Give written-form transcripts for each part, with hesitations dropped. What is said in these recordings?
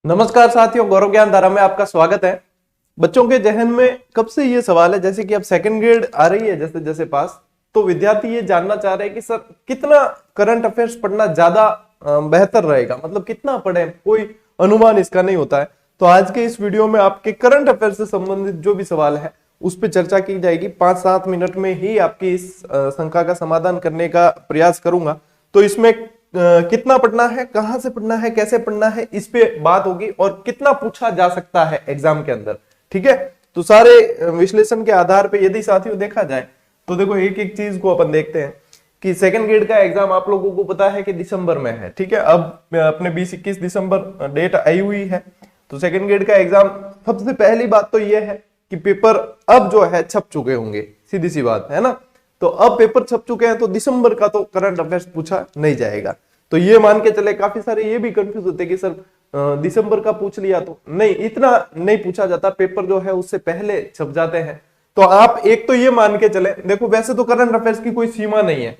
नमस्कार साथियों, गौरव ज्ञान धारा में आपका स्वागत है। बच्चों के जहन में कब से ये सवाल है, जैसे कि अब सेकंड ग्रेड आ रही है जैसे जैसे पास, तो विद्यार्थी ये जानना चाह रहे हैं कि सर कितना करंट अफेयर्स पढ़ना ज्यादा बेहतर रहेगा, मतलब कितना पढ़े, कोई अनुमान इसका नहीं होता है। तो आज के इस वीडियो में आपके करंट अफेयर से संबंधित जो भी सवाल है उस पर चर्चा की जाएगी। 5-7 मिनट में ही आपकी इस शंका का समाधान करने का प्रयास करूंगा। तो इसमें कितना पढ़ना है, कहां से पढ़ना है, कैसे पढ़ना है, इस पे बात होगी और कितना पूछा जा सकता है एग्जाम के अंदर। ठीक है, तो सारे विश्लेषण के आधार पे यदि साथियों देखा जाए तो देखो एक एक चीज को अपन देखते हैं कि सेकंड ग्रेड का एग्जाम आप लोगों को पता है कि दिसंबर में है। ठीक है, अब अपने 20-21 दिसंबर डेट आई हुई है। तो सेकंड ग्रेड का एग्जाम, सबसे पहली बात तो यह है कि पेपर अब जो है छप चुके होंगे, सीधी सी बात है ना। तो अब पेपर छप चुके हैं तो दिसंबर का तो करंट अफेयर्स पूछा नहीं जाएगा। तो ये मान के चले, काफी सारे ये भी कंफ्यूज होते हैं कि सर दिसंबर का पूछ लिया तो नहीं, इतना नहीं पूछा जाता, पेपर जो है उससे पहले छप जाते हैं। तो आप एक तो ये मान के चले, देखो वैसे तो करंट अफेयर्स की कोई सीमा नहीं है,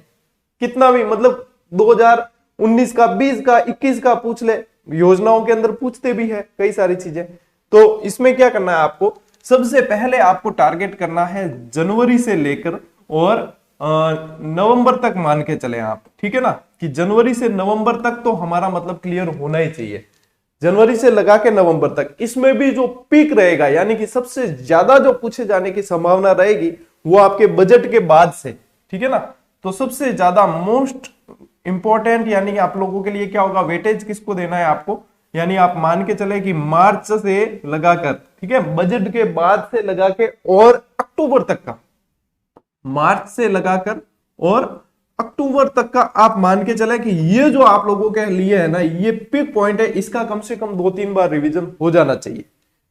कितना भी मतलब 2019 का, 20 का, 21 का पूछ ले, योजनाओं के अंदर पूछते भी है कई सारी चीजें। तो इसमें क्या करना है आपको, सबसे पहले आपको टारगेट करना है जनवरी से लेकर और नवंबर तक मान के चले आप। ठीक है ना, कि जनवरी से नवंबर तक तो हमारा मतलब क्लियर होना ही चाहिए। जनवरी से लगा के नवंबर तक, इसमें भी जो पीक रहेगा यानी कि सबसे ज्यादा जो पूछे जाने की संभावना रहेगी वो आपके बजट के बाद से। ठीक है ना, तो सबसे ज्यादा मोस्ट इंपॉर्टेंट यानी कि आप लोगों के लिए क्या होगा, वेटेज किसको देना है आपको, यानी आप मान के चले कि मार्च से लगाकर, ठीक है, बजट के बाद से लगा के और अक्टूबर तक का, मार्च से लगाकर और अक्टूबर तक का आप मान के चले कि ये जो आप लोगों के लिए है ना, ये पिक पॉइंट है, इसका कम से कम 2-3 बार रिवीजन हो जाना चाहिए।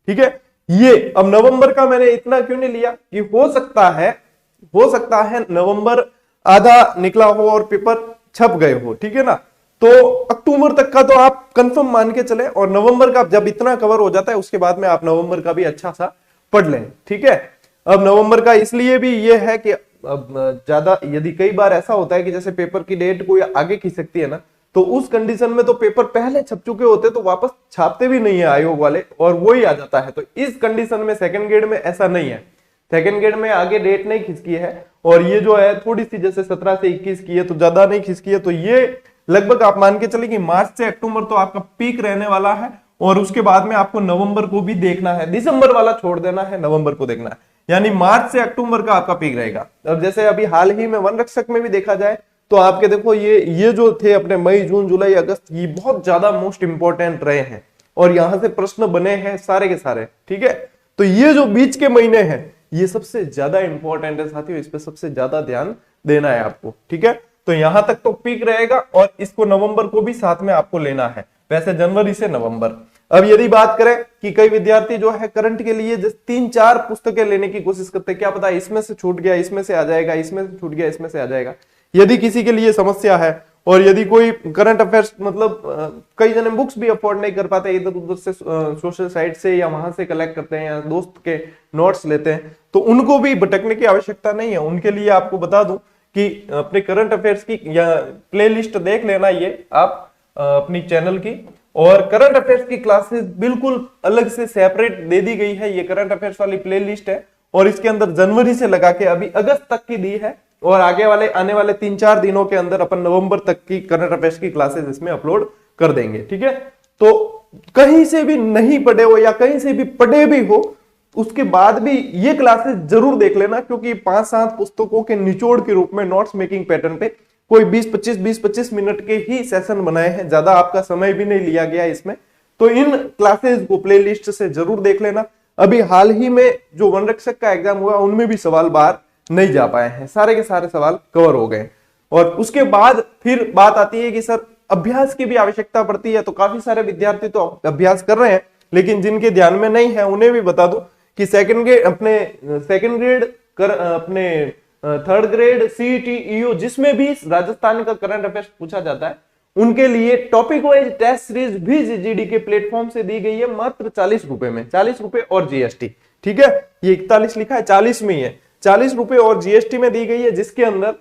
ठीक है, ये अब नवंबर का मैंने इतना क्यों नहीं लिया कि हो सकता है नवंबर आधा निकला हो और पेपर छप गए हो। ठीक है ना, तो अक्टूबर तक का तो आप कंफर्म मान के चले, और नवंबर का जब इतना कवर हो जाता है उसके बाद में आप नवंबर का भी अच्छा सा पढ़ लें। ठीक है, अब नवंबर का इसलिए भी ये है कि अब ज्यादा, यदि कई बार ऐसा होता है कि जैसे पेपर की डेट कोई आगे खींच सकती है ना, तो उस कंडीशन में तो पेपर पहले छप चुके होते तो वापस छापते भी नहीं है आयोग वाले, और वो ही आ जाता है। तो इस कंडीशन में सेकंड ग्रेड में ऐसा नहीं है, सेकंड ग्रेड में आगे डेट नहीं खिसकी है, और ये जो है थोड़ी सी जैसे 17 से 21 की है तो ज्यादा नहीं खिसकी है। तो ये लगभग आप मान के चले कि मार्च से अक्टूबर तो आपका पीक रहने वाला है, और उसके बाद में आपको नवंबर को भी देखना है, दिसंबर वाला छोड़ देना है, नवंबर को देखना है, यानी मार्च से अक्टूबर का आपका पीक रहेगा। अब जैसे अभी हाल ही में वन रक्षक में भी देखा जाए तो आपके देखो ये जो थे अपने मई, जून, जुलाई, अगस्त, ये बहुत ज्यादा मोस्ट इंपॉर्टेंट रहे हैं और यहां से प्रश्न बने हैं सारे के सारे। ठीक है, तो ये जो बीच के महीने हैं ये सबसे ज्यादा इंपॉर्टेंट है साथियों, इस पे सबसे ज्यादा ध्यान देना है आपको। ठीक है, तो यहां तक तो पीक रहेगा और इसको नवंबर को भी साथ में आपको लेना है, वैसे जनवरी से नवंबर। अब यदि बात करें कि कई विद्यार्थी जो है करंट के लिए 3-4 पुस्तकें लेने की कोशिश करते हैं, क्या पता इसमें से छूट गया, इसमें से आ जाएगा, इसमें से छूट गया, इसमें से आ जाएगा। यदि किसी के लिए समस्या है और यदि कोई करंट अफेयर्स मतलब कई जने बुक्स भी अफोर्ड नहीं कर पाते, इधर उधर से सोशल साइट से या वहां से कलेक्ट करते हैं या दोस्त के नोट्स लेते हैं, तो उनको भी भटकने की आवश्यकता नहीं है। उनके लिए आपको बता दूं कि अपने करंट अफेयर्स की या प्ले लिस्ट देख लेना, ये आप अपनी चैनल की, और करंट अफेयर्स की क्लासेस बिल्कुल अलग से सेपरेट दे दी गई है। ये करंट अफेयर्स वाली प्ले लिस्ट है और इसके अंदर जनवरी से लगा के अभी अगस्त तक की दी है, और आगे वाले आने वाले 3-4 दिनों के अंदर अपन नवंबर तक की करंट अफेयर्स की क्लासेस इसमें अपलोड कर देंगे। ठीक है, तो कहीं से भी नहीं पढ़े हो या कहीं से भी पढ़े भी हो, उसके बाद भी ये क्लासेस जरूर देख लेना, क्योंकि 5-7 पुस्तकों के निचोड़ के रूप में नोट्स मेकिंग पैटर्न पे कोई 20-25 मिनट के ही सेशन बनाए हैं, ज्यादा आपका समय भी नहीं लिया गया इसमें। तो इन क्लासेस को प्ले लिस्ट से जरूर देख लेना। अभी हाल ही में जो वन रक्षक का एग्जाम हुआ उनमें भी सवाल बाहर नहीं जा पाए हैं, सारे के सारे सवाल कवर हो गए। और उसके बाद फिर बात आती है कि सर अभ्यास की भी आवश्यकता पड़ती है, तो काफी सारे विद्यार्थी तो अभ्यास कर रहे हैं, लेकिन जिनके ध्यान में नहीं है उन्हें भी बता दो कि सेकंड ग्रेड अपने थर्ड ग्रेड, सीईटी, ईओ, जिसमें भी राजस्थान का करंट अफेयर्स पूछा जाता है, उनके लिए टॉपिक वाइज टेस्ट सीरीज भी जीडी के प्लेटफॉर्म से दी गई है, मात्र 40 रुपए में, 40 रुपए और जीएसटी। ठीक है, ये 41 लिखा है, 40 में ही है, 40 रुपए और जीएसटी में दी गई है, जिसके अंदर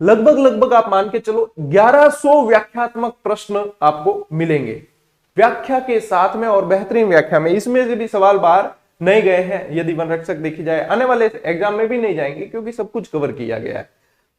लगभग आप मान के चलो 1100 व्याख्यात्मक प्रश्न आपको मिलेंगे। व्याख्या के साथ में और बेहतरीन व्याख्या में। इसमें से भी सवाल बाहर नहीं गए हैं, यदि वन रक्षक देखी जाए, आने वाले एग्जाम में भी नहीं जाएंगे क्योंकि सब कुछ कवर किया गया है।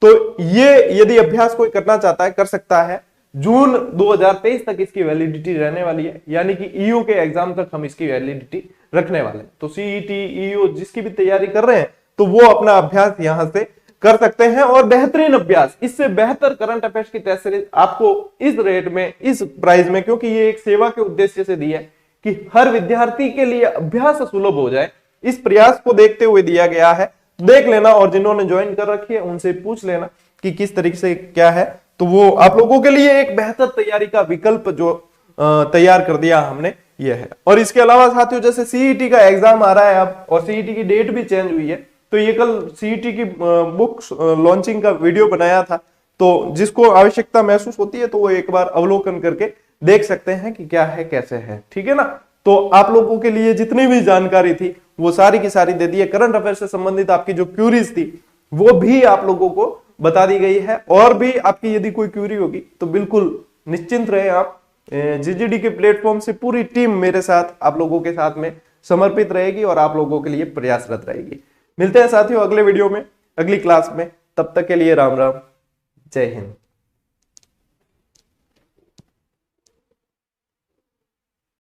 तो ये यदि अभ्यास कोई करना चाहता है कर सकता है। जून 2023 तक इसकी वैलिडिटी रहने वाली है, यानी कि ईयू के एग्जाम तक हम इसकी वैलिडिटी रखने वाले हैं। तो सीईटी, ईयू जिसकी भी तैयारी कर रहे हैं तो वो अपना अभ्यास यहां से कर सकते हैं। और बेहतरीन अभ्यास, इससे बेहतर करंट अफेयर्स की टेस्ट सीरीज आपको इस रेट में, इस प्राइस में, क्योंकि ये एक सेवा के उद्देश्य से दी है कि हर विद्यार्थी के लिए अभ्यास सुलभ हो जाए, इस प्रयास को देखते हुए दिया गया है। देख लेना और जिन्होंने ज्वाइन कर रखी है उनसे पूछ लेना कि किस तरीके से क्या है, तो वो आप लोगों के लिए एक बेहतर तैयारी का विकल्प जो तैयार कर दिया हमने ये है। और इसके अलावा साथियों, जैसे सीईटी का एग्जाम आ रहा है अब और सीईटी की डेट भी चेंज हुई है, तो ये कल सीईटी की बुक लॉन्चिंग का वीडियो बनाया था, तो जिसको आवश्यकता महसूस होती है तो वो एक बार अवलोकन करके देख सकते हैं कि क्या है कैसे है, ठीक है ना। तो आप लोगों के लिए जितनी भी जानकारी थी वो सारी की सारी दे दी है। करंट अफेयर से संबंधित आपकी जो क्यूरीज थी वो भी आप लोगों को बता दी गई है। और भी आपकी यदि कोई क्यूरी होगी तो बिल्कुल निश्चिंत रहे आप, जीजीडी के प्लेटफॉर्म से पूरी टीम मेरे साथ, आप लोगों के साथ में समर्पित रहेगी और आप लोगों के लिए प्रयासरत रहेगी। मिलते हैं साथियों अगले वीडियो में, अगली क्लास में। तब तक के लिए राम राम, जय हिंद।